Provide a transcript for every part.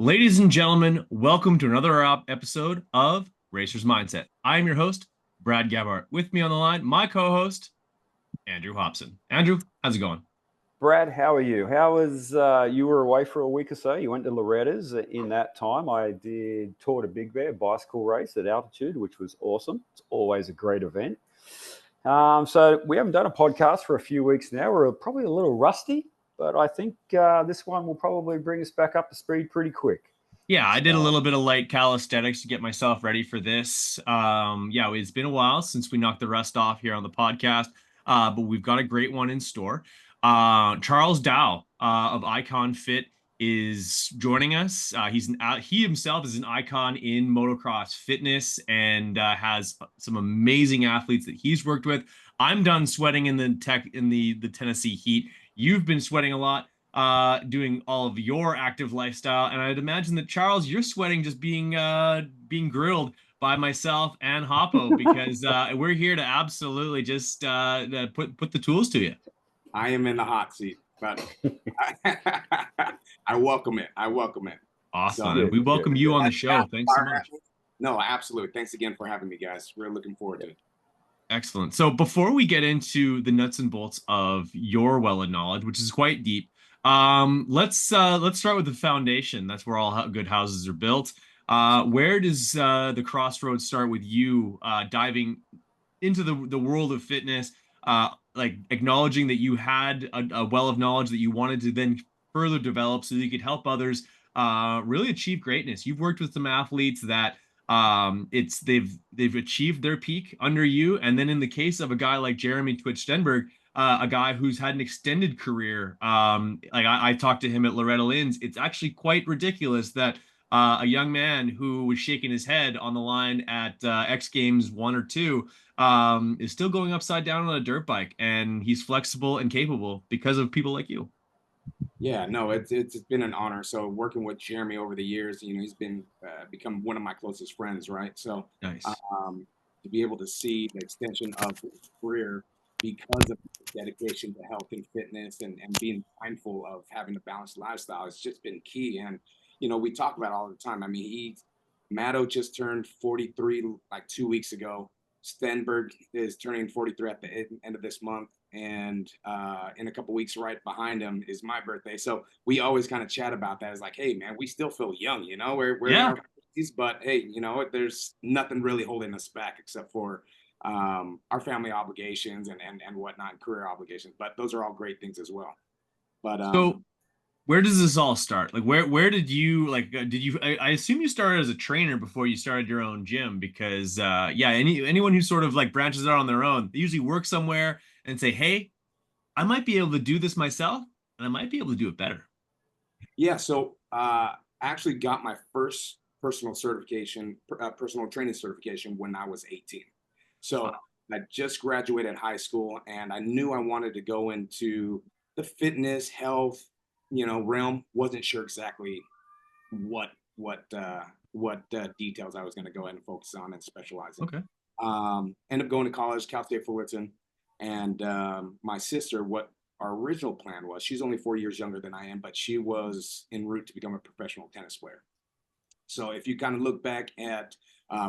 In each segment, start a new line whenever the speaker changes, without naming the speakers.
Ladies and gentlemen, welcome to another episode of Racer's Mindset. I am your host, Brad Gabhart. With me on the line, my co-host, Andrew Hobson. Andrew, how's it going?
Brad, how are you? How was you were away for a week or so? You went to Loretta's. In that time, I did Tour to Big Bear bicycle race at altitude, which was awesome. It's always a great event. So we haven't done a podcast for a few weeks now. We're probably a little rusty, but I think this one will probably bring us back up to speed pretty quick.
Yeah, I did a
So
little bit of light calisthenics to get myself ready for this. Yeah, it's been a while since we knocked the rust off here on the podcast, but we've got a great one in store. Charles Dow of Icon Fit is joining us. He himself is an icon in motocross fitness and has some amazing athletes that he's worked with. I'm done sweating in the Tennessee heat. You've been sweating a lot doing all of your active lifestyle. And I'd imagine that Charles, you're sweating just being grilled by myself and Hoppo because we're here to absolutely just put the tools to you.
I am in the hot seat, but I welcome it. I welcome it.
Awesome. And we welcome you on the show. Thanks so much.
No, absolutely. Thanks again for having me, guys. We're looking forward to it.
Excellent. So before we get into the nuts and bolts of your well of knowledge, which is quite deep, let's start with the foundation. That's where all good houses are built. Where does the crossroads start with you diving into the world of fitness, like acknowledging that you had a well of knowledge that you wanted to then further develop so that you could help others really achieve greatness? You've worked with some athletes that it's they've achieved their peak under you, and then in the case of a guy like Jeremy Twitch Stenberg, a guy who's had an extended career, like I talked to him at Loretta Lynn's. It's actually quite ridiculous that a young man who was shaking his head on the line at X Games 1 or 2 is still going upside down on a dirt bike, and he's flexible and capable because of people like you.
Yeah, no, it's been an honor. So working with Jeremy over the years, he's been become one of my closest friends, right? So
Nice.
to be able to see the extension of his career because of his dedication to health and fitness and being mindful of having a balanced lifestyle, it's just been key. And we talk about it all the time. I mean, Matto just turned 43 like 2 weeks ago. Stenberg is turning 43 at the end of this month, and in a couple weeks, right behind him is my birthday. So we always kind of chat about that. It's like, hey, man, we still feel young, we're in our 50s, but hey, there's nothing really holding us back except for our family obligations and whatnot, and career obligations. But those are all great things as well. But
So where does this all start? Like where did you did you I assume you started as a trainer before you started your own gym because yeah, anyone who sort of like branches out on their own, they usually work somewhere and say, "Hey, I might be able to do this myself and I might be able to do it better."
Yeah, so I actually got my first personal certification, personal training certification when I was 18. So
Wow.
I just graduated high school, and I knew I wanted to go into the fitness, health, realm. Wasn't sure exactly what what uh, what details I was going to go ahead and focus on and specialize in.
Okay.
Ended up going to college, Cal State Fullerton, and my sister. What our original plan was, she's only 4 years younger than I am, but she was en route to become a professional tennis player. So if you kind of look back at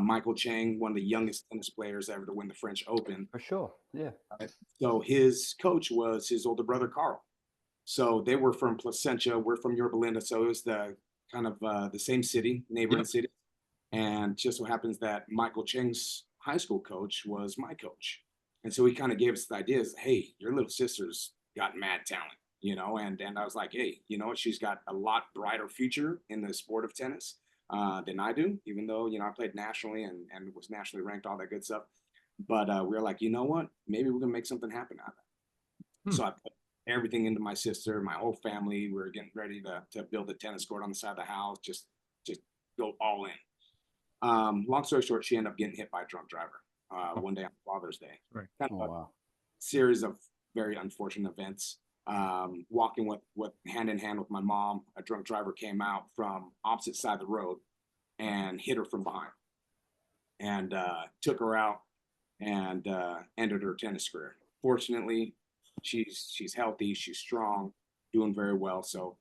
Michael Chang, one of the youngest tennis players ever to win the French Open,
for sure, yeah.
so his coach was his older brother Carl. So they were from Placentia, we're from Yorba Linda, so it was the kind of the same city, neighboring
Yep.
city. And just so happens that Michael Chang's high school coach was my coach. And so he kind of gave us the ideas, hey, your little sister's got mad talent, and I was like, hey, you know what? She's got a lot brighter future in the sport of tennis than I do, even though, I played nationally and was nationally ranked, all that good stuff. But we were like, you know what? Maybe we're going to make something happen out of it.
Hmm.
So I put everything into my sister, my whole family. We were getting ready to build a tennis court on the side of the house, just go all in. Long story short, she ended up getting hit by a drunk driver one day on Father's Day.
Right.
Kind
Oh
of a
wow.
series of very unfortunate events. Walking with hand in hand with my mom, a drunk driver came out from opposite side of the road and hit her from behind and took her out and ended her tennis career. Fortunately, she's healthy, she's strong, doing very well. So,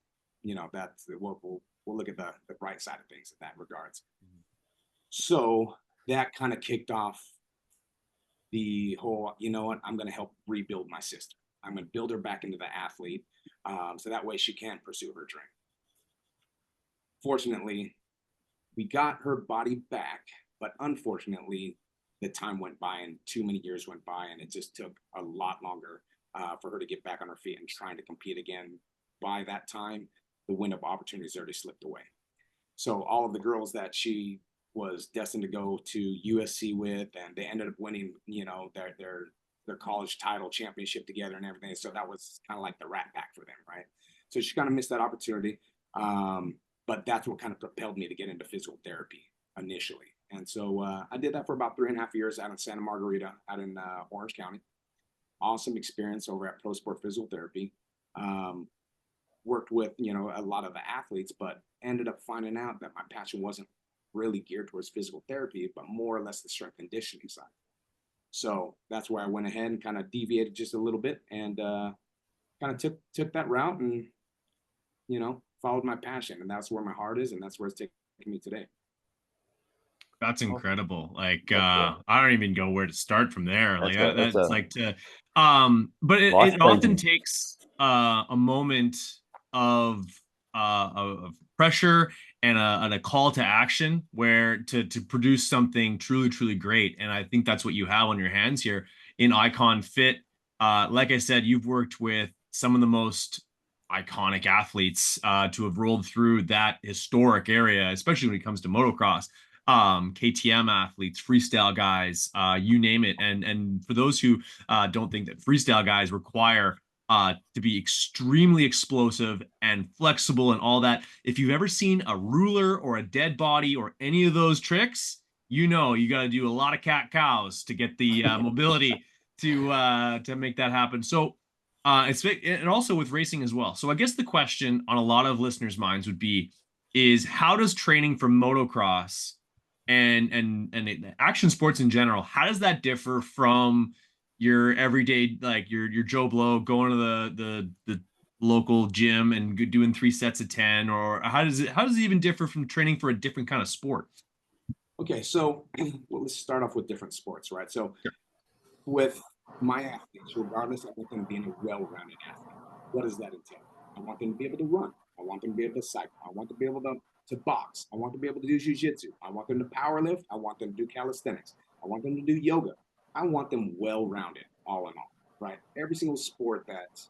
that's what we'll look at the bright side of things in that regards. So that kind of kicked off the whole, you know what, I'm going to help rebuild my sister. I'm going to build her back into the athlete, so that way she can pursue her dream. Fortunately, we got her body back, but unfortunately, the time went by and too many years went by, and it just took a lot longer for her to get back on her feet and trying to compete again. By that time, the window of opportunities already slipped away. So all of the girls that she was destined to go to USC with, and they ended up winning, you know, their college title championship together and everything. So that was kind of like the rat pack for them, right? So she kind of missed that opportunity. But that's what kind of propelled me to get into physical therapy initially. And so I did that for about 3.5 years out in Santa Margarita, out in Orange County. Awesome experience over at Pro Sport Physical Therapy. Worked with, you know, a lot of the athletes, but ended up finding out that my passion wasn't really geared towards physical therapy, but more or less the strength conditioning side. So that's where I went ahead and kind of deviated just a little bit and kind of took that route and, you know, followed my passion. And that's where my heart is, and that's where it's taking me today.
That's incredible. Like,
Yeah.
I don't even know where to start from there. Like
That's
that's
a
like to, but
life
it often
changing.
takes a moment of of pressure and a call to action where to produce something truly great. And I think that's what you have on your hands here in Icon Fit. Like I said, you've worked with some of the most iconic athletes to have rolled through that historic area, especially when it comes to motocross. KTM athletes, freestyle guys, you name it. And for those who don't think that freestyle guys require to be extremely explosive and flexible and all that, if you've ever seen a ruler or a dead body or any of those tricks, you know you got to do a lot of cat cows to get the mobility to make that happen. So it's and also with racing as well. So I guess the question on a lot of listeners' minds would be, is how does training for motocross and action sports in general, how does that differ from your everyday, like your Joe Blow going to the local gym and doing 3 sets of 10? Or how does it even differ from training for a different kind of sport?
Okay, so well, let's start off with different sports, right? So with my athletes, regardless, I want them being a well-rounded athlete. What does that entail? I want them to be able to run. I want them to be able to cycle. I want them to be able to box. I want them to be able to do jiu-jitsu. I want them to power lift. I want them to do calisthenics. I want them to do yoga. I want them well-rounded, all in all, right? Every single sport that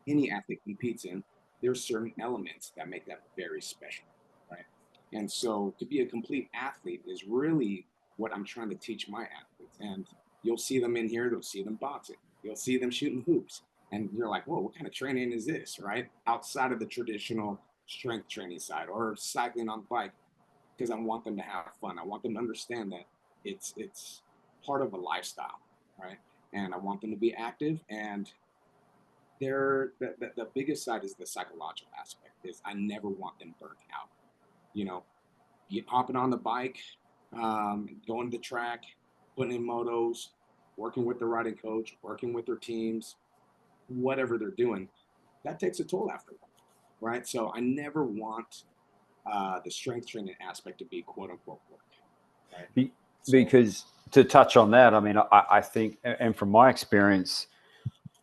any athlete competes in, there's certain elements that make that very special, right? And so to be a complete athlete is really what I'm trying to teach my athletes. And you'll see them in here, you'll see them boxing, you'll see them shooting hoops. And you're like, whoa, what kind of training is this, right? Outside of the traditional strength training side or cycling on the bike, because I want them to have fun. I want them to understand that it's part of a lifestyle, right? And I want them to be active. And the biggest side is the psychological aspect. Is I never want them burnt out. You know, hopping on the bike, going to the track, putting in motos, working with the riding coach, working with their teams, whatever they're doing, that takes a toll after a while, right? So I never want the strength training aspect to be quote unquote work, right?
Because to touch on that, I mean, I think, and from my experience,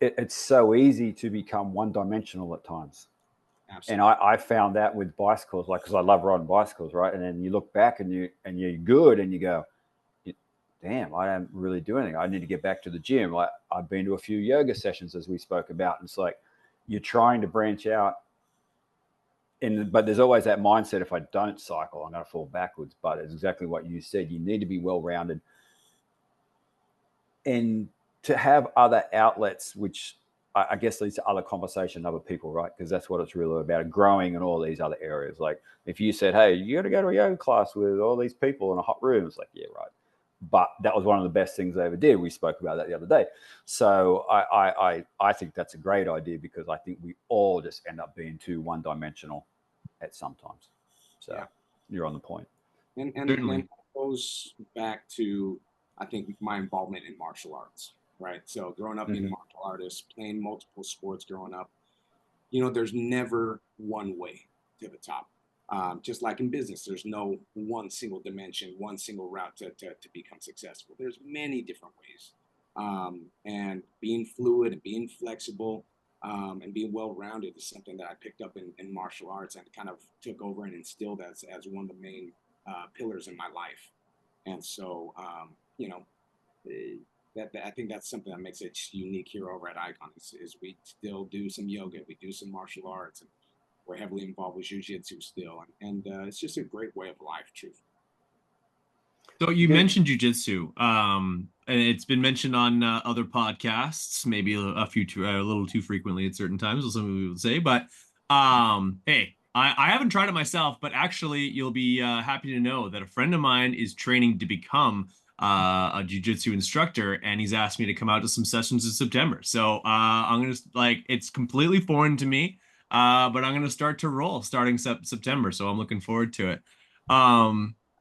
it's so easy to become one-dimensional at times.
Absolutely.
And I found that with bicycles, like, because I love riding bicycles, right? And then you look back and you're good, and you go, damn, I don't really do anything. I need to get back to the gym. Like, I've been to a few yoga sessions, as we spoke about, and it's like you're trying to branch out. But there's always that mindset: if I don't cycle, I'm going to fall backwards. But it's exactly what you said. You need to be well-rounded, and to have other outlets, which I guess leads to other conversation, other people, right? Because that's what it's really about, growing in all these other areas. Like if you said, hey, you got to go to a yoga class with all these people in a hot room, it's like, yeah, right. But that was one of the best things I ever did. We spoke about that the other day. So I think that's a great idea, because I think we all just end up being too one-dimensional at sometimes. So yeah, you're on the point.
And it goes back to, I think, my involvement in martial arts, right? So growing up being a martial artist, playing multiple sports growing up, you know, there's never one way to the top. Just like in business, there's no one single dimension, one single route to become successful. There's many different ways. And being fluid and being flexible and being well-rounded is something that I picked up in martial arts and kind of took over and instilled as one of the main pillars in my life. And so, you know, I think that's something that makes it unique here over at Icon is we still do some yoga, we do some martial arts, and we're heavily involved with jiu-jitsu still. And it's just a great way of life, truth.
So you mentioned jujitsu, and it's been mentioned on other podcasts, maybe a little too frequently at certain times, as some people would say. But hey, I haven't tried it myself, but actually, you'll be happy to know that a friend of mine is training to become a jujitsu instructor, and he's asked me to come out to some sessions in September. So I'm gonna like it's completely foreign to me, but I'm gonna start to roll starting September. So I'm looking forward to it.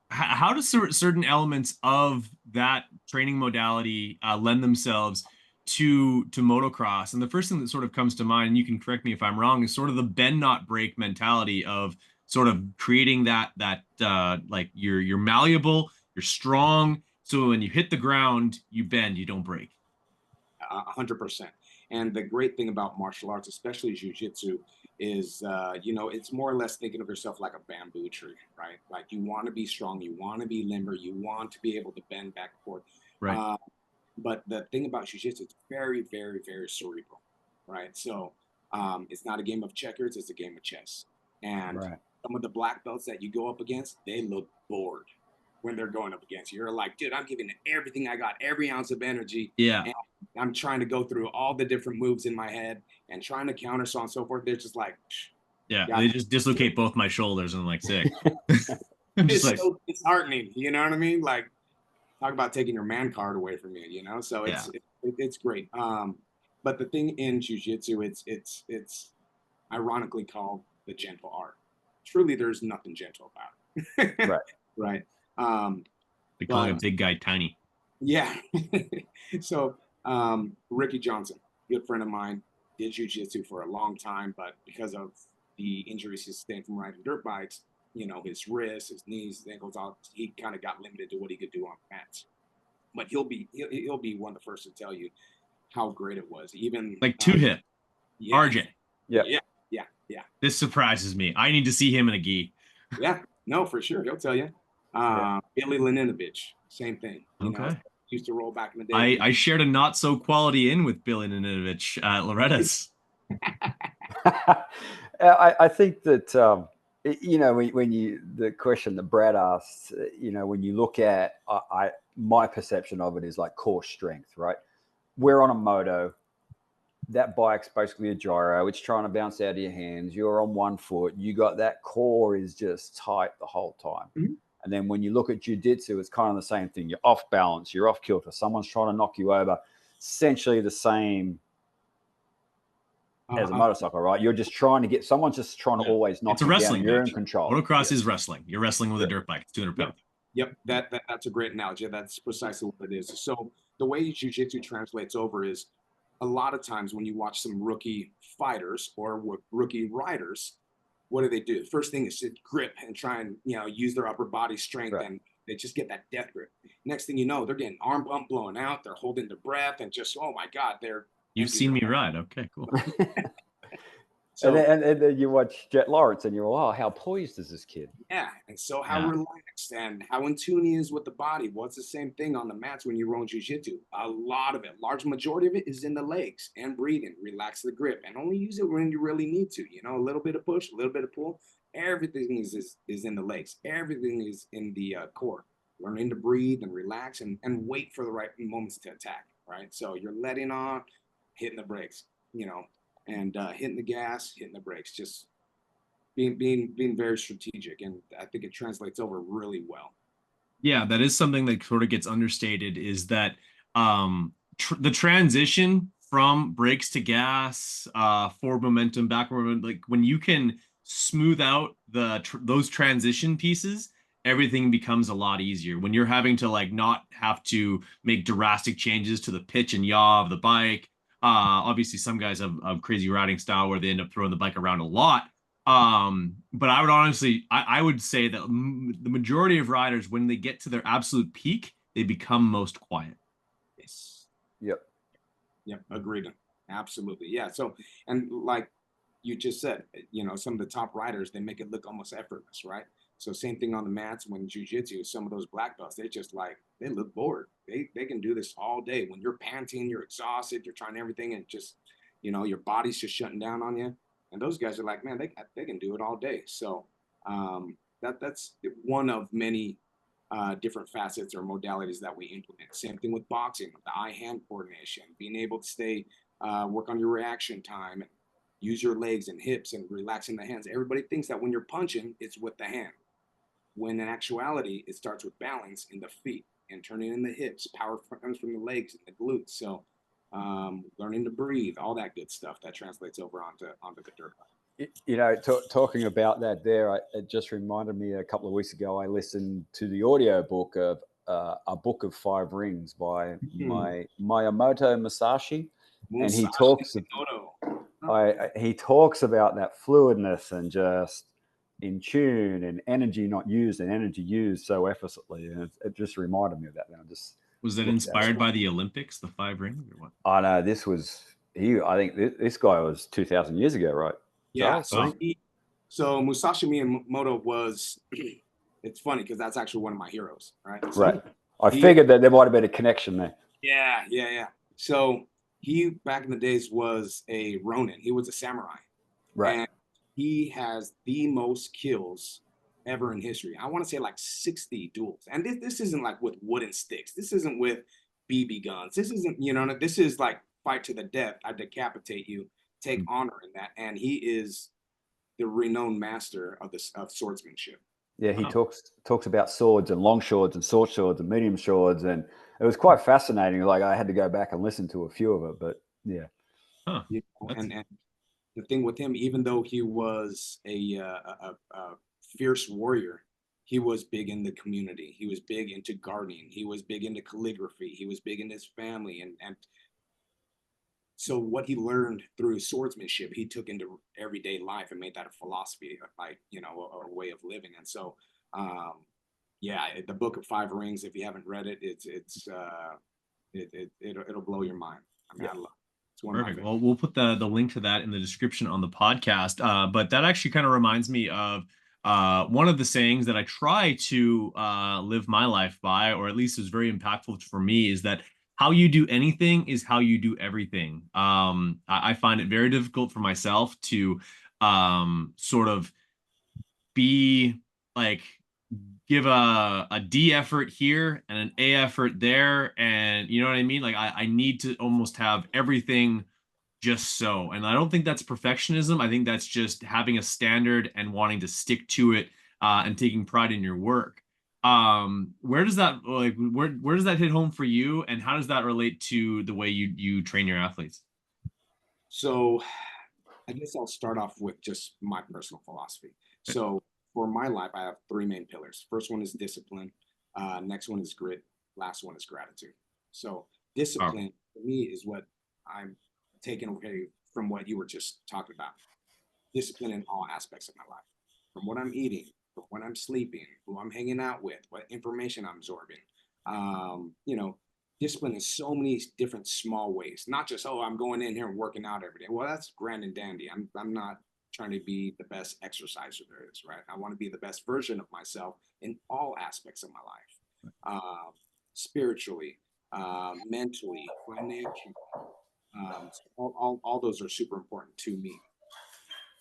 How do certain elements of that training modality lend themselves to motocross? And the first thing that sort of comes to mind, and you can correct me if I'm wrong, is sort of the bend not break mentality of sort of creating that like you're malleable, you're strong, so when you hit the ground, you bend, you don't break.
100%. And the great thing about martial arts, especially jiu-jitsu, is it's more or less thinking of yourself like a bamboo tree, right? Like you want to be strong, you want to be limber, you want to be able to bend back and forth.
Right.
But the thing about jiu-jitsu, it's very, very, very cerebral, right? So it's not a game of checkers, it's a game of chess. And some of the black belts that you go up against, they look bored when they're going up against you. You're like, dude, I'm giving everything I got, every ounce of energy.
Yeah.
And I'm trying to go through all the different moves in my head and trying to counter, so on and so forth. They're just like,
yeah, they just dislocate both my shoulders and I'm like sick. I'm just
it's so disheartening. You know what I mean? Like, talk about taking your man card away from you. You know, so it's great. But the thing in jiu-jitsu, it's ironically called the gentle art. Truly, there's nothing gentle about it. Right.
They call a big guy tiny.
Yeah. So Ricky Johnson, good friend of mine, did jiu-jitsu for a long time, but because of the injuries he sustained from riding dirt bikes, his wrists, his knees, his ankles, he kind of got limited to what he could do on mats. But he'll be one of the first to tell you how great it was. Even
like two hip, RJ.
Yeah.
This surprises me. I need to see him in a gi.
Yeah, no, for sure. He'll tell you. Billy Laninovich, same thing. Used to roll back in the day.
I shared a not so quality in with Billy Laninovich at Loretta's.
I think that when the question that Brad asked, when you look at my perception of it is like core strength, right? We're on a moto. That bike's basically a gyro. It's trying to bounce out of your hands. You're on one foot. You got that core is just tight the whole time.
Mm-hmm.
And then when you look at jiu-jitsu, it's kind of the same thing. You're off balance. You're off kilter. Someone's trying to knock you over. Essentially the same as a motorcycle, right? You're just trying to someone's just trying to always knock you down. You're in control.
Motocross is wrestling. You're wrestling with a dirt bike. It's 200 pounds.
Yep. That's a great analogy. That's precisely what it is. So the way jiu-jitsu translates over is a lot of times when you watch some rookie fighters or rookie riders, what do? The first thing is to grip and try and use their upper body strength, and they just get that death grip. Next thing you know, they're getting arm bump blowing out, they're holding their breath, and just, oh my God,
You've seen me ride. Okay, cool.
So, and then you watch Jet Lawrence and you're, oh, how poised is this kid?
Yeah, and so how relaxed and how in tune he is with the body. Well, it's the same thing on the mats when you roll jiu-jitsu. A lot of it, large majority of it is in the legs and breathing. Relax the grip and only use it when you really need to. A little bit of push, a little bit of pull. Everything is in the legs. Everything is in the core. Learning to breathe and relax and wait for the right moments to attack, right? So you're letting off, hitting the brakes, and hitting the gas, hitting the brakes, just being very strategic. And I think it translates over really well.
Yeah, that is something that sort of gets understated is that the transition from brakes to gas, forward momentum, backward momentum, like when you can smooth out those transition pieces, everything becomes a lot easier. When you're having to like not have to make drastic changes to the pitch and yaw of the bike. Obviously, some guys have crazy riding style where they end up throwing the bike around a lot. But I would honestly, I would say that the majority of riders, when they get to their absolute peak, they become most quiet.
Yes.
Yep.
Yep. Agreed. Absolutely. Yeah. So, and like you just said, some of the top riders, they make it look almost effortless, right? So same thing on the mats when jujitsu, some of those black belts, they just like, they look bored. They can do this all day. When you're panting, you're exhausted, you're trying everything and just, your body's just shutting down on you. And those guys are like, man, they can do it all day. So that's one of many different facets or modalities that we implement. Same thing with boxing, the eye-hand coordination, being able to work on your reaction time, and use your legs and hips and relaxing the hands. Everybody thinks that when you're punching, it's with the hand. When in actuality, it starts with balance in the feet and turning in the hips. Power comes from the legs and the glutes. So learning to breathe, all that good stuff that translates over onto the dirt bike.
Talking about that there, it just reminded me a couple of weeks ago, I listened to the audio book of A Book of Five Rings by Miyamoto Musashi. And he talks about that fluidness and just in tune and energy not used and energy used so effortlessly. And it just reminded me of that. And
was that inspired by the Olympics, the five rings, or what?
I know this was I think this guy was 2,000 years ago, right?
Yeah.
Charles?
So Musashi Miyamoto was. It's funny because that's actually one of my heroes, right? So
right. I figured that there might have been a connection there.
Yeah. So he back in the days was a Ronin. He was a samurai,
right?
And he has the most kills ever in history. I want to say like 60 duels, and this isn't like with wooden sticks. This isn't with BB guns. This isn't This is like fight to the death. I decapitate you. Take honor in that, and he is the renowned master of swordsmanship.
Yeah, he talks about swords and long swords and short swords and medium swords, and it was quite fascinating. Like I had to go back and listen to a few of it, but yeah.
Huh.
And the thing with him, even though he was a fierce warrior, he was big in the community. He was big into gardening. He was big into calligraphy. He was big in his family, and so what he learned through swordsmanship, he took into everyday life and made that a philosophy, like a way of living. And so, the Book of Five Rings. If you haven't read it, it'll blow your mind. I mean, I love it. It's one
Perfect.
of my
Well, we'll put the link to that in the description on the podcast. But that actually kind of reminds me of one of the sayings that I try to live my life by, or at least is very impactful for me, is that how you do anything is how you do everything. I find it very difficult for myself to sort of be like give a D effort here and an A effort there, and you know what I mean? Like I need to almost have everything just so. And I don't think that's perfectionism. I think that's just having a standard and wanting to stick to it and taking pride in your work. Where does that where does that hit home for you, and how does that relate to the way you train your athletes?
So I guess I'll start off with just my personal philosophy. So for my life, I have three main pillars. First one is discipline. Next one is grit. Last one is gratitude. So discipline for me is what I'm taking away from what you were just talking about. Discipline in all aspects of my life, from what I'm eating, from when I'm sleeping, who I'm hanging out with, what information I'm absorbing. Discipline in so many different small ways, not just, oh, I'm going in here and working out every day. Well, that's grand and dandy. I'm not trying to be the best exerciser there is, right? I want to be the best version of myself in all aspects of my life, spiritually, mentally, financially. All those are super important to me.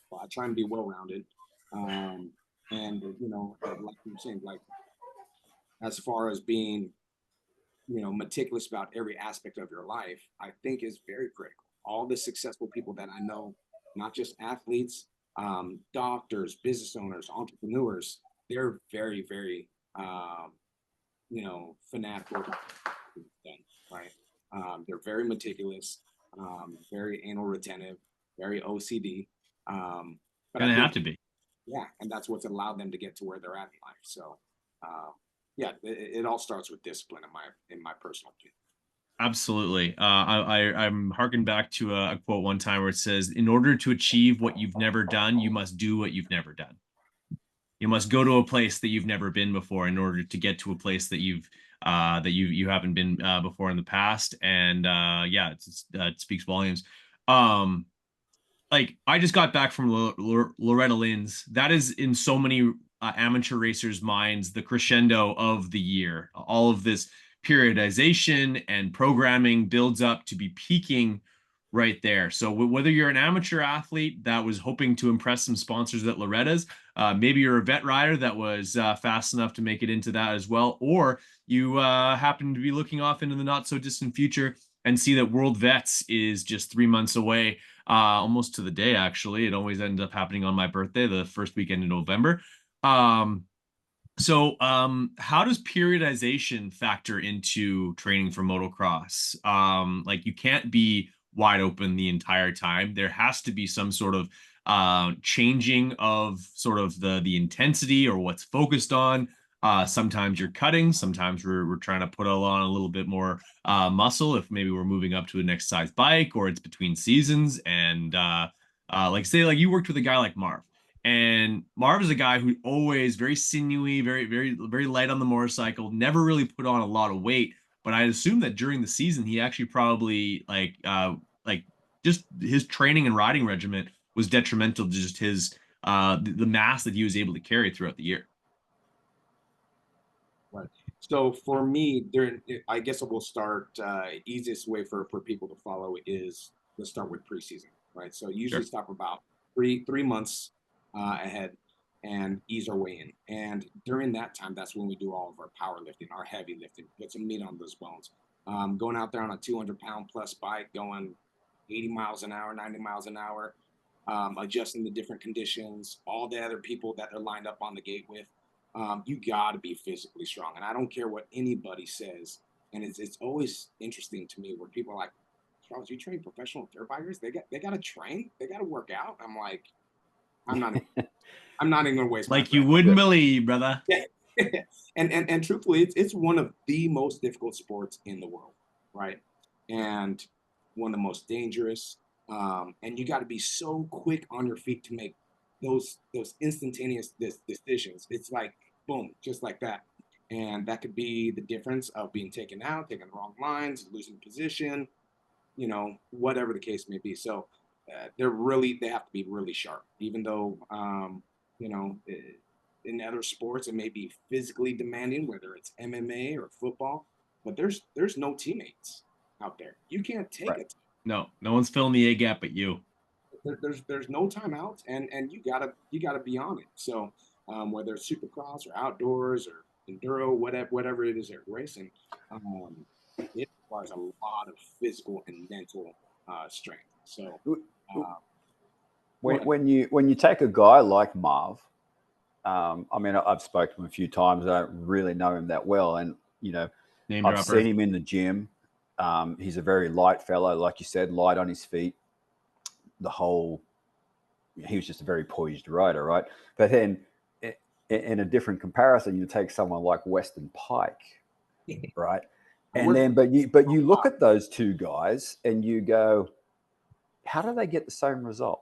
Well, I try and be well-rounded. And, like you're saying, like as far as being meticulous about every aspect of your life, I think is very critical. All the successful people that I know, not just athletes, doctors, business owners, entrepreneurs, they're very, very, fanatical, right? They're very meticulous, very anal retentive, very OCD. But I
Gonna
think,
have to be.
yeah, and that's what's allowed them to get to where they're at in life. So, it all starts with discipline in my personal opinion.
Absolutely. I'm harking back to a quote one time where it says, "In order to achieve what you've never done, you must do what you've never done. You must go to a place that you've never been before in order to get to a place that you haven't been before in the past." And yeah, it speaks volumes. Um, like I just got back from Loretta Lynn's. That is in so many amateur racers' minds the crescendo of the year. All of this periodization and programming builds up to be peaking right there. So whether you're an amateur athlete that was hoping to impress some sponsors at Loretta's, maybe you're a vet rider that was fast enough to make it into that as well, or you happen to be looking off into the not so distant future and see that World Vets is just 3 months away, almost to the day, actually. It always ends up happening on my birthday, the first weekend in November. Um, how does periodization factor into training for motocross? Like you can't be wide open the entire time. There has to be some sort of changing of sort of the intensity or what's focused on. Sometimes you're cutting, sometimes we're trying to put on a little bit more muscle if maybe we're moving up to a next size bike or it's between seasons. And like say like you worked with a guy like Marv. And Marv is a guy who always very sinewy, very light on the motorcycle, never really put on a lot of weight. But I assume that during the season, he actually probably like just his training and riding regimen was detrimental to just his the mass that he was able to carry throughout the year.
Right. So for me, there, I guess we'll start. Easiest way for people to follow is let's start with preseason, right? So usually
Sure.
stop about three months ahead and ease our way in. And during that time, that's when we do all of our powerlifting, our heavy lifting, put some meat on those bones. Going out there on a 200-pound plus bike, going 80 miles an hour, 90 miles an hour, adjusting the different conditions, all the other people that they're lined up on the gate with. You got to be physically strong. And I don't care what anybody says. And it's always interesting to me where people are like, Charles, you train professional dirt bikers? They got to train. They got to work out. I'm like, I'm not I'm not even gonna waste my
Like you
breath.
wouldn't believe, brother.
Yeah. And truthfully, it's one of the most difficult sports in the world, right? And one of the most dangerous. And you got to be so quick on your feet to make those instantaneous decisions. It's like boom, just like that. And that could be the difference of being taken out, taking the wrong lines, losing position, whatever the case may be. So they have to be really sharp, even though you know in other sports it may be physically demanding, whether it's MMA or football, but there's no teammates out there. You can't take
Right.
it.
No, no one's filling the A gap but you.
There's no timeouts, and you gotta be on it. So whether it's supercross or outdoors or enduro, whatever it is they're racing, um, it requires a lot of physical and mental strength. So uh,
When you take a guy like Marv, I mean, I've spoken to him a few times. I don't really know him that well, and
Name
I've
dropper.
seen him in the gym. He's a very light fellow, like you said, light on his feet. He was just a very poised rider, right? But then, in a different comparison, you take someone like Weston Pike, right? And then, but you look at those two guys and you go, how do they get the same result?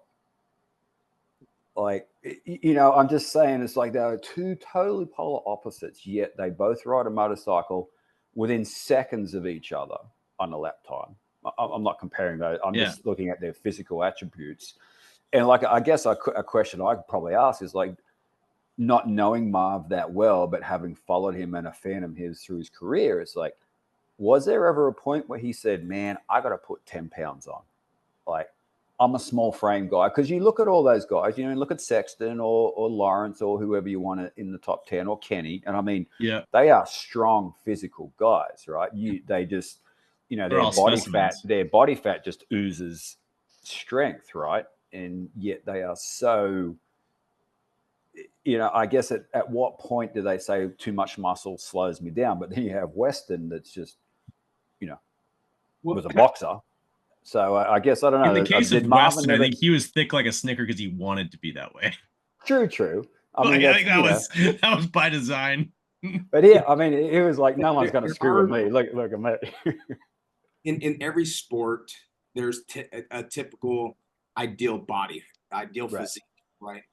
Like, I'm just saying, it's like they are two totally polar opposites, yet they both ride a motorcycle within seconds of each other on a lap time. I'm not comparing those. I'm just looking at their physical attributes. And like, I guess a question I could probably ask is like, not knowing Marv that well, but having followed him and a fan of his through his career, it's like, was there ever a point where he said, man, I got to put 10 pounds on? Like, I'm a small frame guy. Because you look at all those guys, look at Sexton or Lawrence or whoever you want in the top 10 or Kenny. And I mean, they are strong physical guys, right? They just, their body fat just oozes strength, right? And yet they are so, I guess at what point do they say too much muscle slows me down? But then you have Weston that's just, was a boxer. So I guess, I don't know.
In the case
Did
of
Marvin
Weston, I
never...
think he was thick like a Snicker because he wanted to be that way.
True. I mean,
I think that was by design.
But yeah, I mean, it was like, no one's going to screw with me. Look at me.
in every sport, there's a typical ideal body, ideal
Right.
physique, right?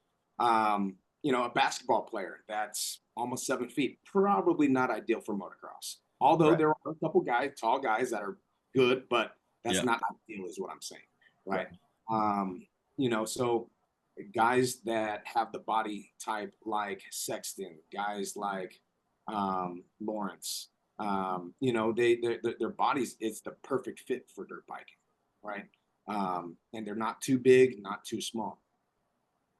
You know, a basketball player that's almost 7 feet, probably not ideal for motocross. Although
Right.
there are a couple guys, tall guys that are good, but that's
Yeah.
not ideal, is what I'm saying, right?
Right.
You know, so guys that have the body type like Sexton, guys like Lawrence, you know, their bodies, it's the perfect fit for dirt biking, right? And they're not too big, not too small.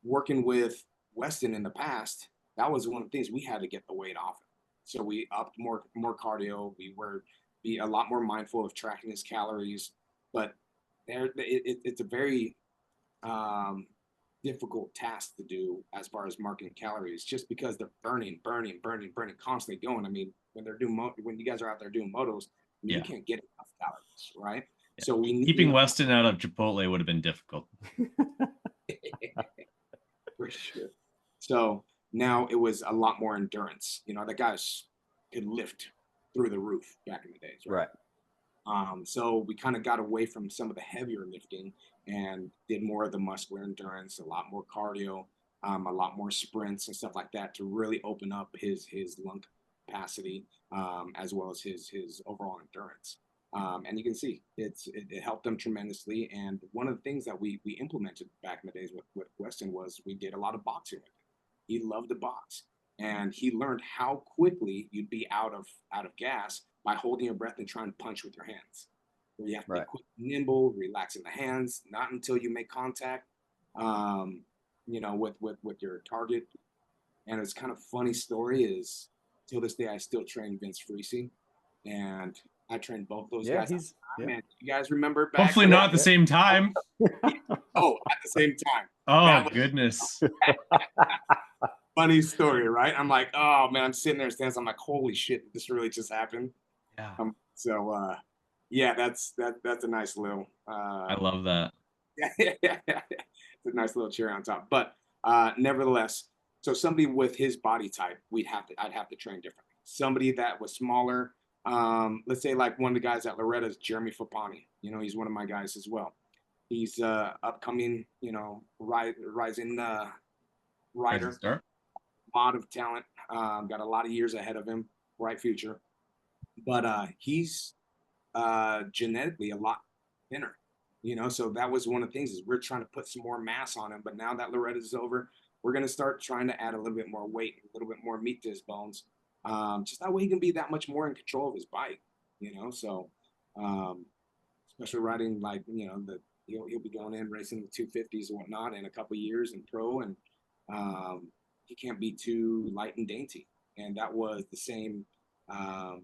Working with Weston in the past, that was one of the things we had to get the weight off him. So we upped more cardio. We were be a lot more mindful of tracking his calories, but it's a very um, difficult task to do as far as marking calories, just because they're burning, constantly going. I mean, when they're doing when you guys are out there doing motos, I mean, you
Yeah.
can't get enough calories, right?
Yeah.
So we
Keeping
need
Weston out of Chipotle would have been difficult.
for sure. So now it was a lot more endurance. You know, the guys could lift through the roof back in the days, right?
Right.
So we kind of got away from some of the heavier lifting and did more of the muscular endurance, a lot more cardio, a lot more sprints and stuff like that to really open up his lung capacity, as well as his overall endurance. And you can see it helped them tremendously. And one of the things that we implemented back in the days with Weston was we did a lot of boxing with him. He loved to box, and he learned how quickly you'd be out of gas by holding your breath and trying to punch with your hands. Where you have to be
Right.
quick, nimble, relaxing the hands, not until you make contact, you know, with your target. And it's kind of funny story is till this day I still train Vince Freesy, and I trained both those
Yeah.
guys.
He's yeah.
Man, you guys remember back
Hopefully
then?
not at the same time.
Oh, at the same time.
Oh,
That was
goodness.
funny story, right? I'm like, oh man, I'm sitting there stands. I'm like, holy shit, this really just happened.
Yeah.
Yeah, that's a nice little
I love that.
it's a nice little cherry on top. But nevertheless, so somebody with his body type, I'd have to train differently. Somebody that was smaller, let's say like one of the guys at Loretta's, Jeremy Fapani. You know, he's one of my guys as well. He's upcoming, you know, rising rider,
Start.
a lot of talent, got a lot of years ahead of him, bright future. But he's genetically a lot thinner, you know. So that was one of the things is we're trying to put some more mass on him. But now that Loretta's over, we're going to start trying to add a little bit more weight, a little bit more meat to his bones, just that way he can be that much more in control of his bike, you know. So especially riding like, you know, he'll be going in racing the 250s and whatnot in a couple of years in pro, and he can't be too light and dainty. And that was the same um,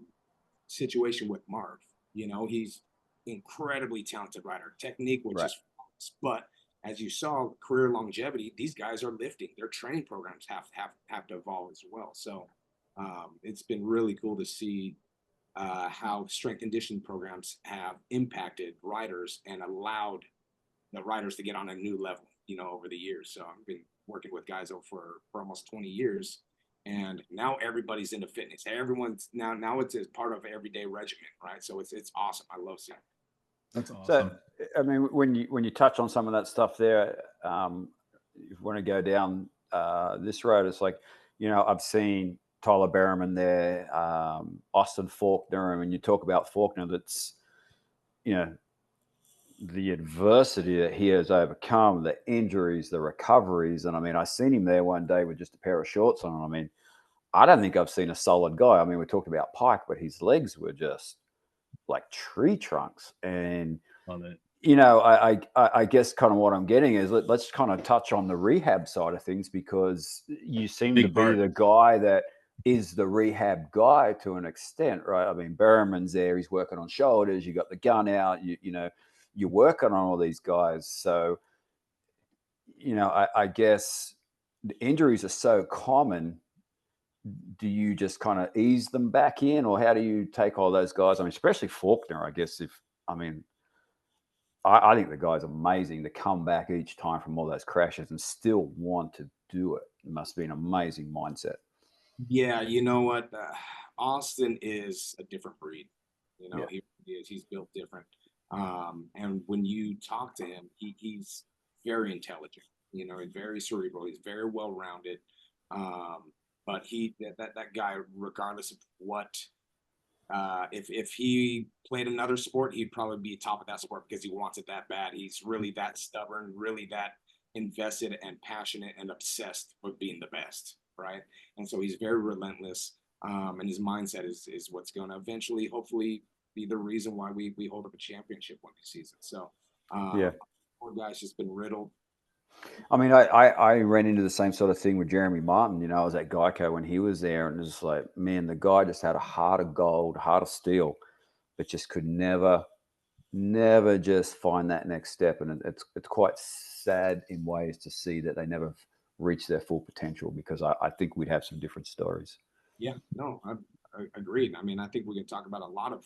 situation with Marv. You know, he's incredibly talented rider. Technique was
Right.
just flawless. But as you saw, career longevity, these guys are lifting. Their training programs have to evolve as well. So it's been really cool to see how strength conditioning programs have impacted riders and allowed the riders to get on a new level, you know, over the years. So I've been working with guys over for almost 20 years, and now everybody's into fitness. Everyone's now it's a part of everyday regimen, right? So it's awesome. I love seeing it.
That's
So,
awesome.
I mean, when you touch on some of that stuff there, if you want to go down this road, it's like, you know, I've seen Tyler Berriman there, Austin Faulkner, and when you talk about Faulkner, that's, you know, the adversity that he has overcome, the injuries, the recoveries. And I mean, I seen him there one day with just a pair of shorts on. I mean, I don't think I've seen a solid guy. I mean, we talked about Pike, but his legs were just like tree trunks. And,
Love it.
you know, I guess kind of what I'm getting is let's kind of touch on the rehab side of things, because you seem
Big
to be
part.
the guy that is the rehab guy to an extent, right? I mean, Berriman's there, he's working on shoulders, you got the gun out, you know, you're working on all these guys. So, you know, I guess the injuries are so common. Do you just kind of ease them back in, or how do you take all those guys? I mean, especially Faulkner, I guess. I mean, I think the guy's amazing to come back each time from all those crashes and still want to do it. It must be an amazing mindset.
Yeah, you know what? Austin is a different breed. You know,
Yeah.
he he is. He's built different. And when you talk to him, he's very intelligent. You know, he's very cerebral. He's very well rounded. But that guy, regardless of what, if he played another sport, he'd probably be top of that sport because he wants it that bad. He's really that stubborn, really that invested and passionate and obsessed with being the best, right? And so he's very relentless. And his mindset is what's going to eventually, hopefully, be the reason why we hold up a championship one season. So,
Yeah.
poor guy's just been riddled.
I mean, I ran into the same sort of thing with Jeremy Martin. You know, I was at Geico when he was there, and it was like, man, the guy just had a heart of gold, heart of steel, but just could never just find that next step. And it's quite sad in ways to see that they never reached their full potential, because I think we'd have some different stories.
Yeah, no, I agreed. I mean, I think we can talk about a lot of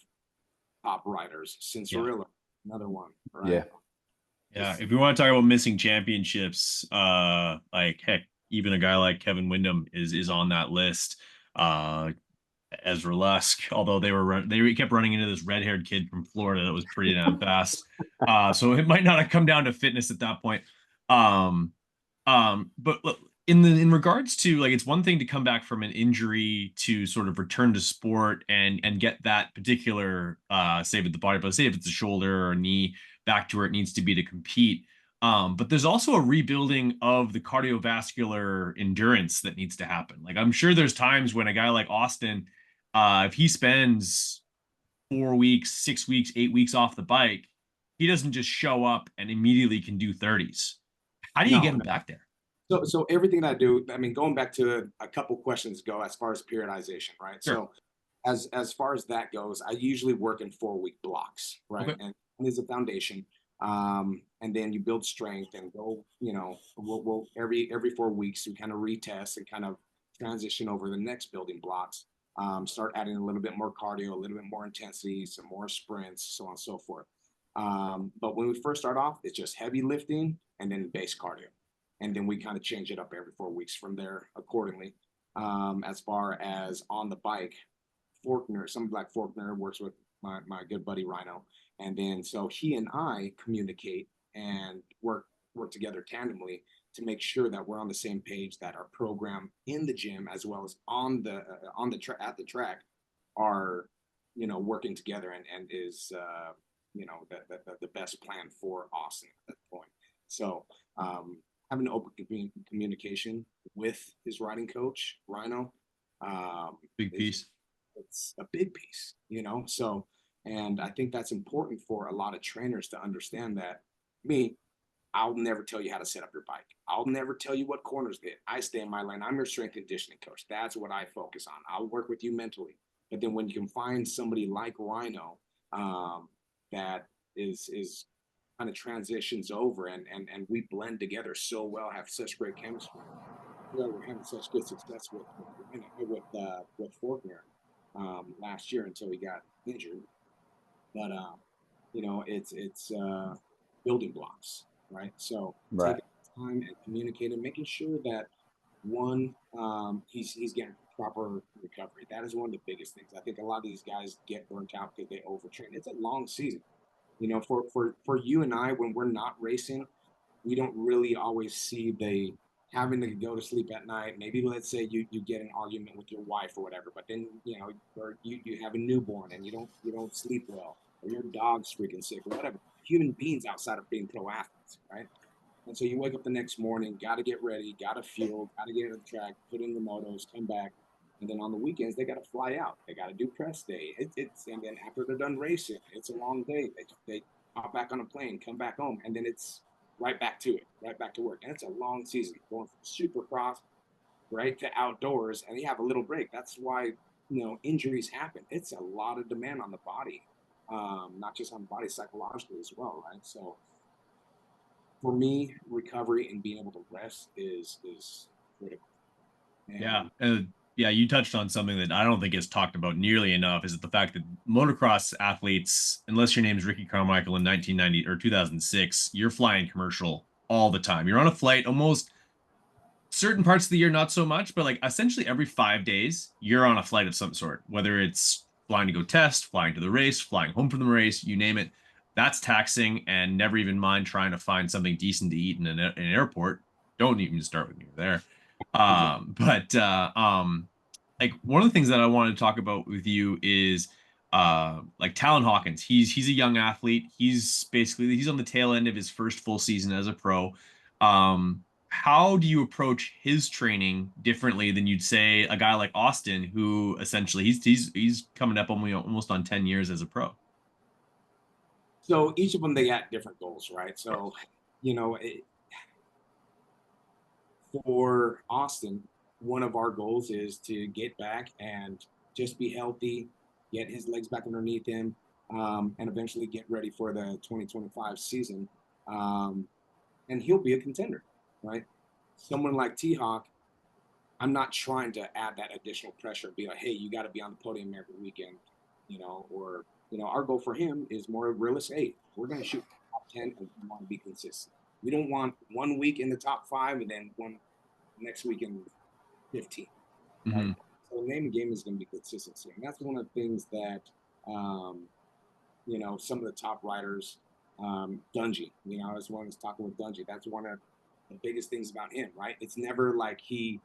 top riders. Cincerilla, another one, right?
Yeah.
Yeah, if we want to talk about missing championships, like heck, even a guy like Kevin Windham is on that list. Ezra Lusk, although they kept running into this red-haired kid from Florida that was pretty damn fast. So it might not have come down to fitness at that point. But look, in regards to, like, it's one thing to come back from an injury to sort of return to sport and get that particular save at the body, but say if it's a shoulder or a knee, back to where it needs to be to compete. But there's also a rebuilding of the cardiovascular endurance that needs to happen. Like, I'm sure there's times when a guy like Austin, if he spends 4 weeks, 6 weeks, 8 weeks off the bike, he doesn't just show up and immediately can do 30s. How do you get him back there?
So everything that I do, I mean, going back to a couple questions ago, as far as periodization, right?
Sure.
So as far as that goes, I usually work in 4-week blocks, right?
Okay.
And there's a foundation. And then you build strength and go, you know, we'll every 4 weeks we kind of retest and kind of transition over the next building blocks. Start adding a little bit more cardio, a little bit more intensity, some more sprints, so on and so forth. But when we first start off, it's just heavy lifting and then base cardio. And then we kind of change it up every 4 weeks from there accordingly. As far as on the bike, Faulkner, somebody like Faulkner works with my good buddy Rhino. And then so he and I communicate and work together tandemly to make sure that we're on the same page, that our program in the gym as well as on the at the track are, you know, working together and is you know, the best plan for Austin at that point. So having open communication with his riding coach Rhino,
Big piece.
it's a big piece, you know. So, and I think that's important for a lot of trainers to understand that. Me, I'll never tell you how to set up your bike. I'll never tell you what corners to hit. I stay in my lane. I'm your strength and conditioning coach. That's what I focus on. I'll work with you mentally. But then when you can find somebody like Rhino, that is kind of transitions over and we blend together so well, have such great chemistry. You know, we're having such good success with Faulkner last year until he got injured. But you know, it's building blocks, right? So
Right.
taking time and communicating, making sure that one, he's getting proper recovery. That is one of the biggest things. I think a lot of these guys get burnt out because they overtrain. It's a long season. You know, for you and I, when we're not racing, we don't really always see the having to go to sleep at night. Maybe let's say you get an argument with your wife or whatever, but then you know, or you have a newborn and you don't sleep well, or your dog's freaking sick or whatever. Human beings outside of being pro athletes, right? And so you wake up the next morning, got to get ready, got to fuel, got to get into the track, put in the motos, come back, and then on the weekends they got to fly out. They got to do press day. It's and then after they're done racing, it's a long day. They hop back on a plane, come back home, and then it's right back to it, right back to work. And it's a long season going from supercross right to outdoors, and you have a little break. That's why, you know, injuries happen. It's a lot of demand on the body, not just on the body, psychologically as well, right? So for me, recovery and being able to rest is critical. And
Yeah, you touched on something that I don't think is talked about nearly enough, is the fact that motocross athletes, unless your name is Ricky Carmichael in 1990 or 2006, you're flying commercial all the time. You're on a flight almost certain parts of the year, not so much, but like essentially every 5 days, you're on a flight of some sort, whether it's flying to go test, flying to the race, flying home from the race, you name it. That's taxing, and never even mind trying to find something decent to eat in an airport. Don't even start when you're there. Like one of the things that I wanted to talk about with you is like Talon Hawkins. He's a young athlete. He's on the tail end of his first full season as a pro. How do you approach his training differently than you'd say a guy like Austin, who essentially he's coming up almost on 10 years as a pro?
So each of them, they got different goals, right? So, you know, for Austin, one of our goals is to get back and just be healthy, get his legs back underneath him, and eventually get ready for the 2025 season. Um, and he'll be a contender, right? Someone like T Hawk, I'm not trying to add that additional pressure, be like, hey, you got to be on the podium every weekend, or, our goal for him is more realistic. Hey, we're going to shoot top 10 and we want to be consistent. We don't want 1 week in the top 5 and then one next week in 15, right?
Mm-hmm.
So the name of the game is going to be consistency. And that's one of the things that, some of the top riders, Dungy, I was one was talking with Dungy. That's one of the biggest things about him, right? It's never like he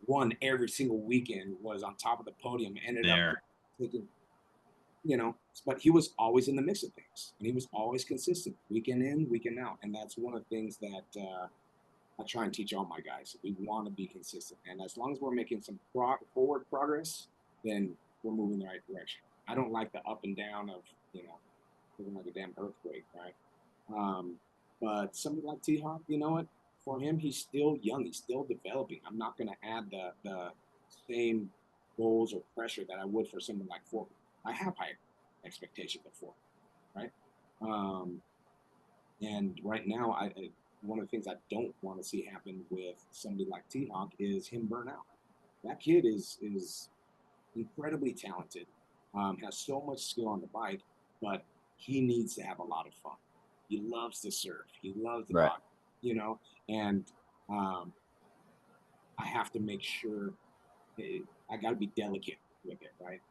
won every single weekend, was on top of the podium, ended up taking, but he was always in the mix of things, and he was always consistent, weekend in, weekend out, and that's one of the things that I try and teach all my guys. We want to be consistent, and as long as we're making some forward progress, then we're moving the right direction. I don't like the up and down of looking like a damn earthquake, right? But somebody like T Hawk, you know what? For him, he's still young. He's still developing. I'm not going to add the same goals or pressure that I would for someone like Ford. I have high expectations of Ford, right? And right now, one of the things I don't want to see happen with somebody like T Hawk is him burn out. That kid is incredibly talented, has so much skill on the bike, but he needs to have a lot of fun. He loves to surf. He loves the bike, and I have to make sure I got to be delicate with it, right?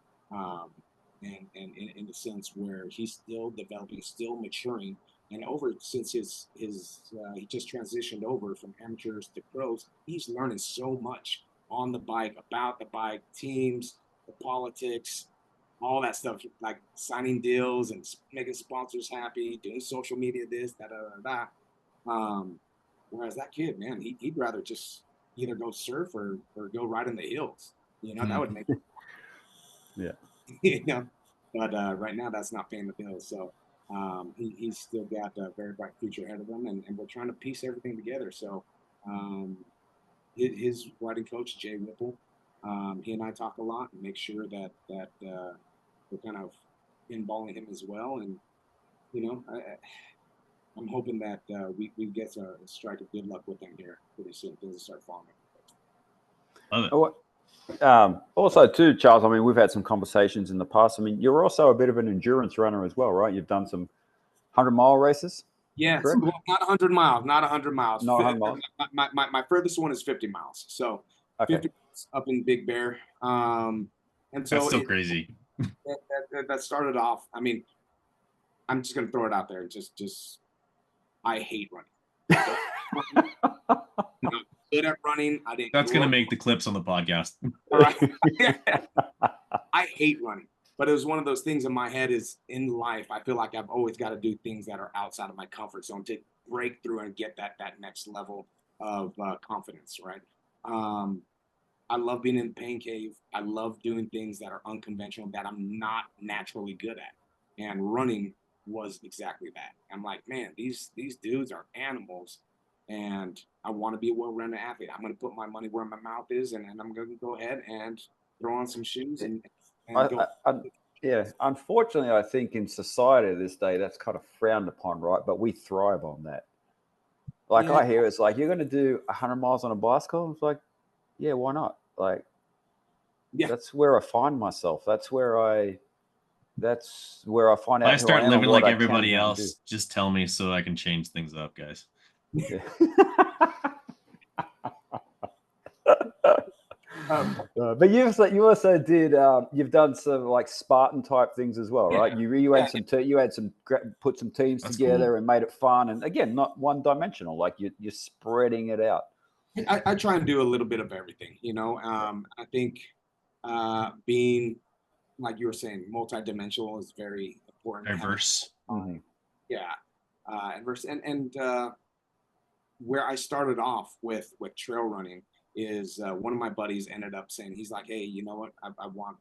And in the sense where he's still developing, still maturing, and over since his he just transitioned over from amateurs to pros, he's learning so much on the bike, about the bike, teams, the politics, all that stuff, like signing deals and making sponsors happy, doing social media, this, that, that. Whereas that kid, man, he'd rather just either go surf or go ride in the hills. That would make
yeah.
But right now that's not paying the bills. So he's still got a very bright future ahead of him, and we're trying to piece everything together. So his riding coach, Jay Whipple, he and I talk a lot and make sure that we're kind of pinballing him as well. And, I'm hoping that we get a strike of good luck with him here pretty soon. Things start falling.
Love
it. Also, too, Charles, I mean, we've had some conversations in the past. I mean, you're also a bit of an endurance runner as well, right? You've done some 100-mile races?
Yeah, well, not 100 miles, not 100 miles.
Not 100 miles.
My furthest one is 50 miles. So 50 miles up in Big Bear. And so
that's so crazy.
That started off, I mean, I'm just going to throw it out there. Just I hate running. I'm good at running. I didn't.
That's going to make the clips on the podcast.
All right. I hate running, but it was one of those things in my head is in life. I feel like I've always got to do things that are outside of my comfort zone to break through and get that next level of confidence. Right. I love being in the pain cave. I love doing things that are unconventional that I'm not naturally good at, and running was exactly that. I'm like, man, these dudes are animals, and I want to be a well-rounded athlete. I'm going to put my money where my mouth is, and I'm going to go ahead and throw on some shoes and go.
Yeah, unfortunately, I think in society this day that's kind of frowned upon, right? But we thrive on that. Like I hear it's like, you're going to do 100 miles on a bicycle. It's like, yeah, why not? Like, that's where I find myself. That's where I find out.
I start living like everybody else. Just tell me so I can change things up, guys.
Yeah. But you also did you've done some like Spartan type things as well, right? You had some put some teams
That's
together
cool.
and made it fun, and again, not one dimensional. Like you're spreading it out.
I try and do a little bit of everything, you know. I think being, like you were saying, multidimensional is very important.
Diverse.
Yeah, adverse and where I started off with trail running is one of my buddies ended up saying, he's like, hey, you know what? I want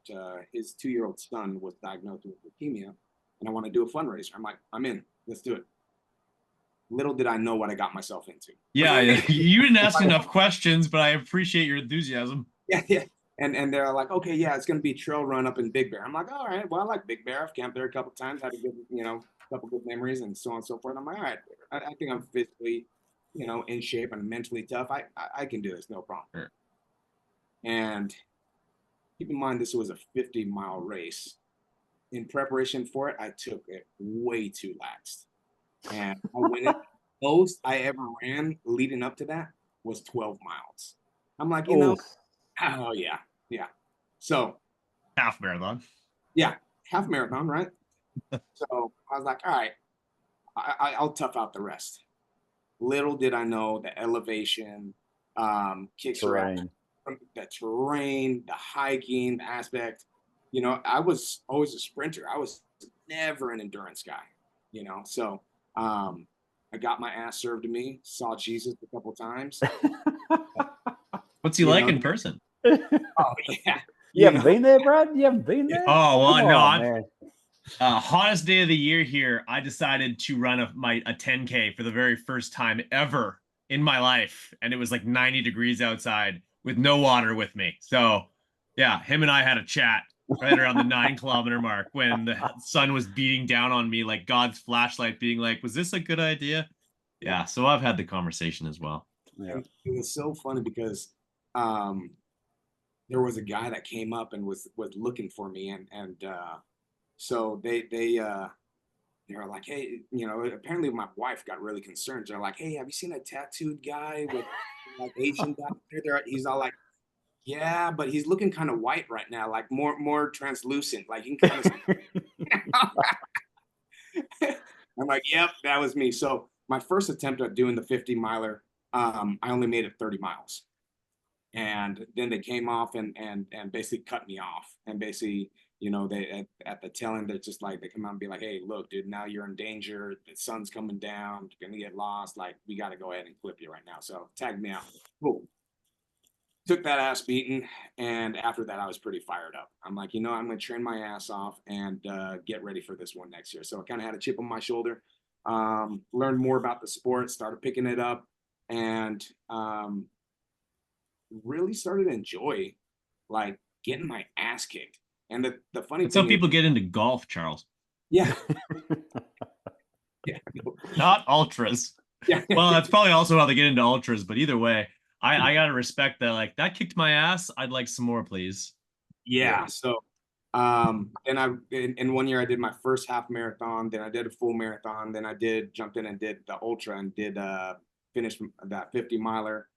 his 2-year-old son was diagnosed with leukemia, and I want to do a fundraiser. I'm like, I'm in. Let's do it. Little did I know what I got myself into.
Yeah, you didn't ask enough questions, but I appreciate your enthusiasm.
Yeah, yeah. And they're like, okay, yeah, it's gonna be trail run up in Big Bear. I'm like, all right, well, I like Big Bear. I've camped there a couple times, had a good, couple good memories, and so on and so forth. I'm like, all right, I think I'm physically, in shape and mentally tough. I can do this, no problem.
Sure.
And keep in mind, this was a 50-mile race. In preparation for it, I took it way too lax, and I went in. Most I ever ran leading up to that was 12 miles. I'm like,
Oh,
oh yeah, yeah. So
Half marathon.
yeah, half marathon, right? So I was like, all right, I'll tough out the rest. Little did I know the elevation, kicks your ass,
terrain.
the terrain, the hiking, the aspect. I was always a sprinter. I was never an endurance guy, So I got my ass served to me, saw Jesus a couple times.
What's he like in person?
Oh yeah.
You haven't been there, Brad? You haven't been there?
Oh, well,
Come
no,
on, man.
Hottest day of the year here. I decided to run a 10K for the very first time ever in my life, and it was like 90 degrees outside with no water with me. So, yeah, him and I had a chat right around the 9 kilometer mark when the sun was beating down on me like God's flashlight, being like, "Was this a good idea?" Yeah, so I've had the conversation as well.
Yeah.
And it was so funny because um, there was a guy that came up and was looking for me, and so they were like, hey, apparently my wife got really concerned. They're like, hey, have you seen a tattooed guy with like Asian down there? He's all like, yeah, but he's looking kind of white right now, like more translucent, like you can kind of. I'm like, yep, that was me. So my first attempt at doing the 50 miler, I only made it 30 miles. And then they came off and basically cut me off. And basically, they at the tail end, they're just like, they come out and be like, hey, look, dude, now you're in danger. The sun's coming down. You're going to get lost. Like, we got to go ahead and clip you right now. So tag me out. Cool. Took that ass beating, and after that I was pretty fired up. I'm like, I'm gonna train my ass off and get ready for this one next year. So I kind of had a chip on my shoulder, learned more about the sport, started picking it up, and really started to enjoy like getting my ass kicked. And the funny
That's how
thing is,
people get into golf, Charles.
yeah, yeah,
Not ultras.
yeah,
Well, that's probably also how they get into ultras, but either way, I gotta respect that. Like, that kicked my ass. I'd like some more, please.
yeah. So and in 1 year I did my first half marathon, then I did a full marathon, then I jumped in and did the ultra and did finish that 50 miler.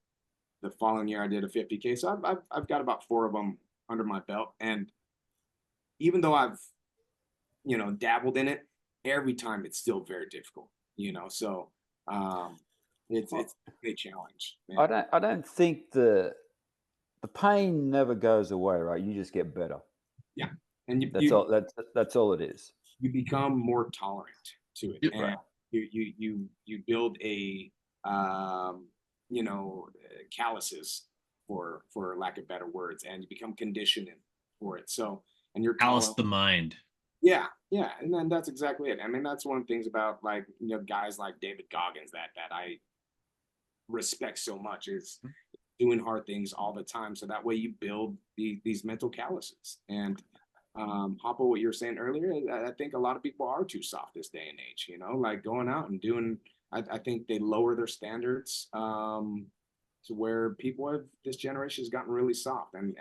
The following year I did a 50K. So I've got about 4 of them under my belt. And even though I've dabbled in it, every time it's still very difficult, so it's a challenge, man.
I don't think the pain never goes away, right? You just get better.
Yeah, and
That's all. That's all it is.
you become more tolerant to it, and
Right.
you build a um, calluses, for lack of better words, and you become conditioned for it. So, and you're
Alice
tolerant.
the mind.
Yeah, yeah, and then that's exactly it. I mean, that's one of the things about like guys like David Goggins that I respect so much is doing hard things all the time. So that way you build these mental calluses. And Hoppo, what you were saying earlier, I think a lot of people are too soft this day and age. Like going out and doing. I think they lower their standards to where people have this generation has gotten really soft, and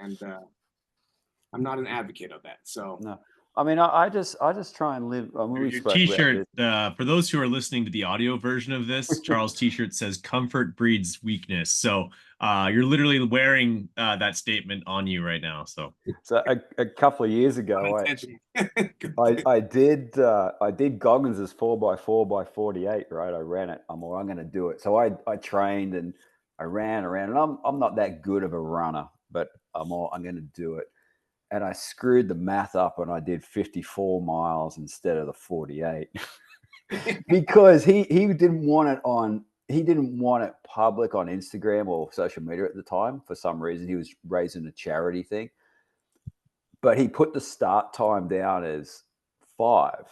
I'm not an advocate of that. So
No, I mean, I just try and live. I mean, we
Your
spoke about
t-shirt,
this.
for those who are listening to the audio version of this, Charles' t-shirt says "Comfort breeds weakness." So, you're literally wearing that statement on you right now. So,
So a couple of years ago,
Unintentional.
I did Goggins's 4x4x48. Right, I ran it. I'm going to do it. So I trained and I ran around, and I'm not that good of a runner, but I'm going to do it. And I screwed the math up, and I did 54 miles instead of the 48 because he didn't want it on. He didn't want it public on Instagram or social media at the time for some reason. He was raising a charity thing, but he put the start time down as 5,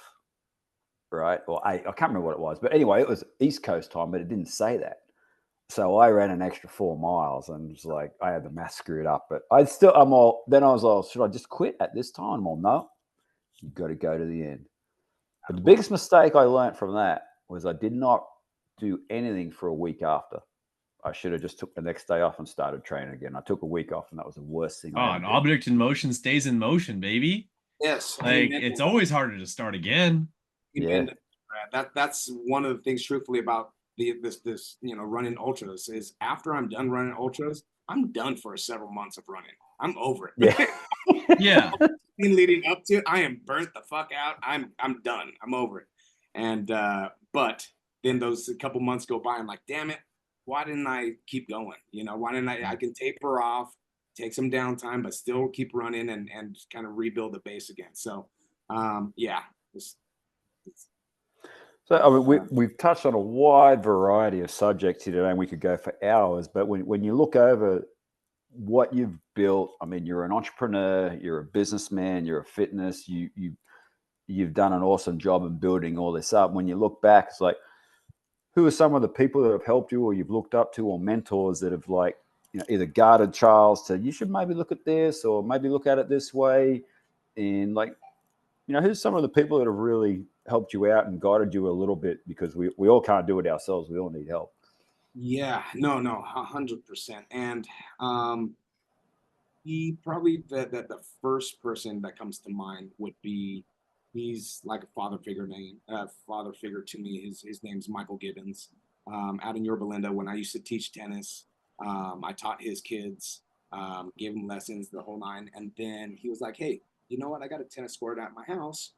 right? Or 8. I can't remember what it was. But anyway, it was East Coast time, but it didn't say that. So I ran an extra 4 miles and it's like I had the math screwed up. But then I was like, should I just quit at this time? Well, no, you've got to go to the end. But the biggest mistake I learned from that was I did not do anything for a week after. I should have just took the next day off and started training again. I took a week off, and that was the worst thing I ever
an
did.
object in motion stays in motion, baby.
Yes.
Like
Amen.
it's always harder to start again.
Yeah.
That's one of the things truthfully about this running ultras is after I'm done running ultras, I'm done for several months of running. I'm over it.
Yeah.
Yeah.
Leading up to it, I am burnt the fuck out. I'm done. I'm over it. And but then those a couple months go by, I'm like, damn it, why didn't I keep going? Why didn't I can taper off, take some downtime, but still keep running and kind of rebuild the base again. So yeah.
So I mean, we've touched on a wide variety of subjects here today, and we could go for hours. But when you look over what you've built, I mean, you're an entrepreneur, you're a businessman, you're a fitness, you've done an awesome job in building all this up. When you look back, it's like, who are some of the people that have helped you, or you've looked up to, or mentors that have either guided Charles to you should maybe look at this, or maybe look at it this way, and who's some of the people that have really helped you out and guided you a little bit, because we all can't do it ourselves. We all need help.
Yeah, no, 100%. And he probably the first person that comes to mind would be he's like a father figure to me. His name's Michael Gibbons. Out in Yorba Linda, when I used to teach tennis, I taught his kids, gave them lessons, the whole nine. And then he was like, "Hey, you know what? I got a tennis court at my house.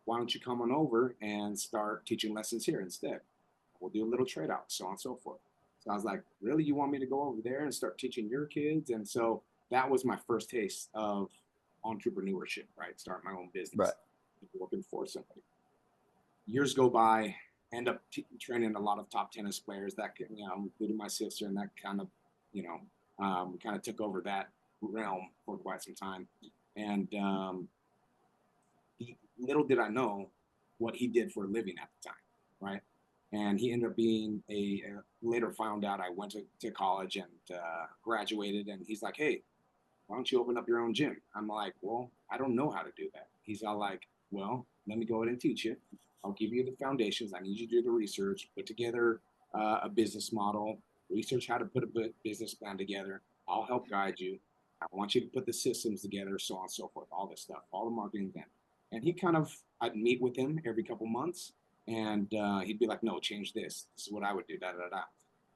Why don't you come on over and start teaching lessons here instead? We'll do a little trade out, so on and so forth." So I was like, "Really? You want me to go over there and start teaching your kids?" And so that was my first taste of entrepreneurship, right? Start my own business,
Right.
working for somebody. Years go by, end up training a lot of top tennis players that, including my sister, and that kind of, kind of took over that realm for quite some time. And little did I know what he did for a living at the time, right? And he ended up being later found out I went to college and graduated, and he's like, "Hey, why don't you open up your own gym?" I'm like, "Well, I don't know how to do that." He's all like, "Well, let me go ahead and teach you. I'll give you the foundations. I need you to do the research, put together a business model, research how to put a business plan together. I'll help guide you. I want you to put the systems together, so on and so forth, all this stuff, all the marketing then." And I'd meet with him every couple months, and he'd be like, "No, change this. This is what I would do, da, da, da."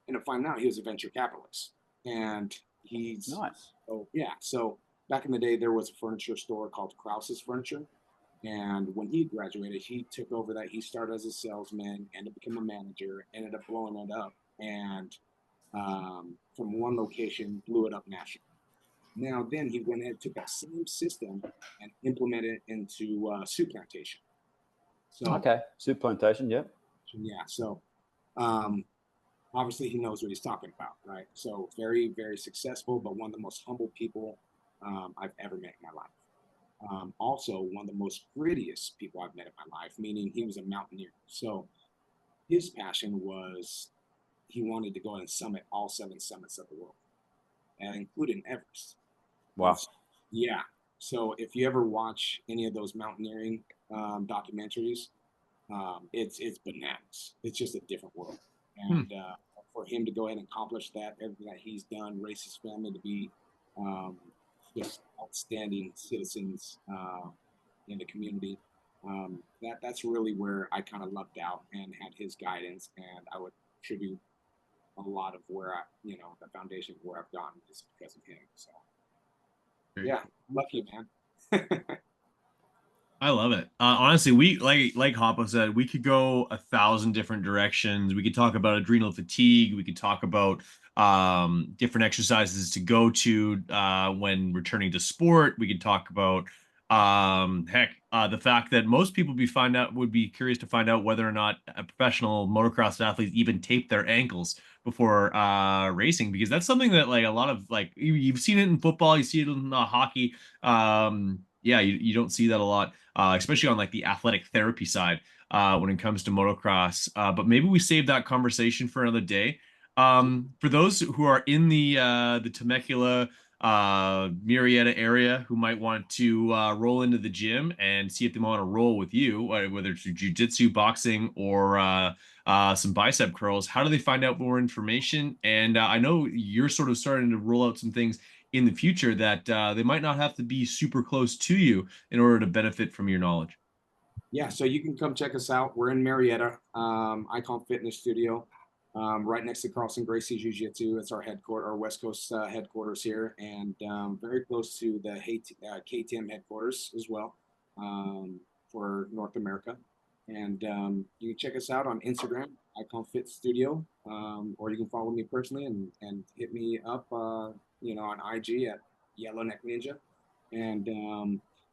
And to find out he was a venture capitalist. And he's
Nice.
Oh yeah. So back in the day, there was a furniture store called Krause's Furniture, and when he graduated, he took over that. He started as a salesman, ended up becoming a manager, ended up blowing it up, and from one location, blew it up nationally. Now, then he went ahead, took that same system, and implemented it into soup plantation. So
Okay. Soup plantation. Yeah.
yeah. So um, obviously he knows what he's talking about, right? So very, very successful, but one of the most humble people I've ever met in my life. Also, one of the most grittiest people I've met in my life, meaning he was a mountaineer. So his passion was he wanted to go and summit all 7 summits of the world, and including Everest.
Wow.
Yeah. So if you ever watch any of those mountaineering documentaries, it's bananas. It's just a different world. And for him to go ahead and accomplish that, everything that he's done, raise his family to be just outstanding citizens, in the community. That's really where I kind of lucked out and had his guidance, and I would attribute a lot of where the foundation of where I've gone is because of him. So yeah, lucky, man.
I love it. Honestly, we like Hoppo said, we could go 1,000 different directions. We could talk about adrenal fatigue. We could talk about different exercises to go to when returning to sport. We could talk about the fact that most people would be curious to find out whether or not a professional motocross athletes even tape their ankles before racing, because that's something that like a lot of like you've seen it in football, you see it in hockey. Yeah, you don't see that a lot, especially on like the athletic therapy side when it comes to motocross. But maybe we save that conversation for another day. For those who are in the Temecula, Murrieta area who might want to roll into the gym and see if they want to roll with you, whether it's jiu-jitsu, boxing, or some bicep curls, how do they find out more information? And I know you're sort of starting to roll out some things in the future that they might not have to be super close to you in order to benefit from your knowledge.
Yeah, so you can come check us out. We're in Marietta, Icon Fitness Studio, right next to Carlson Gracie Jiu-Jitsu. It's our headquarters, our West Coast headquarters here, and very close to the KTM headquarters as well for North America. And you can check us out on Instagram, Icon Fit Studio, or you can follow me personally and hit me up, on IG at Yellowneck Ninja. And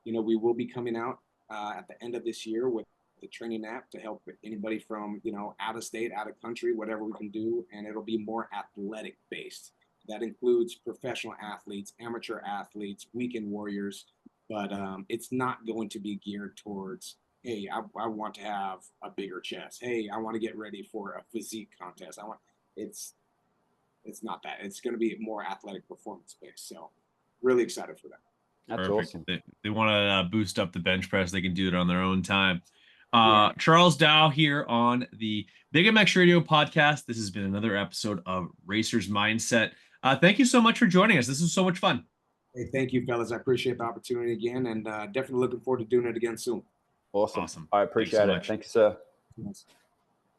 we will be coming out at the end of this year with the training app to help anybody from out of state, out of country, whatever we can do, and it'll be more athletic based. That includes professional athletes, amateur athletes, weekend warriors, but it's not going to be geared towards, hey, I want to have a bigger chest. Hey, I want to get ready for a physique contest. It's not that. It's going to be more athletic performance based. So really excited for that.
That's
Perfect.
awesome.
They want to boost up the bench press. They can do it on their own time.
Yeah.
Charles Dow here on the Big MX Radio podcast. This has been another episode of Racer's Mindset. Thank you so much for joining us. This was so much fun.
Hey, thank you, fellas. I appreciate the opportunity again, and definitely looking forward to doing it again soon.
Awesome.
Awesome.
I
Thanks so
appreciate it.
much.
Thank you, sir.
Yes.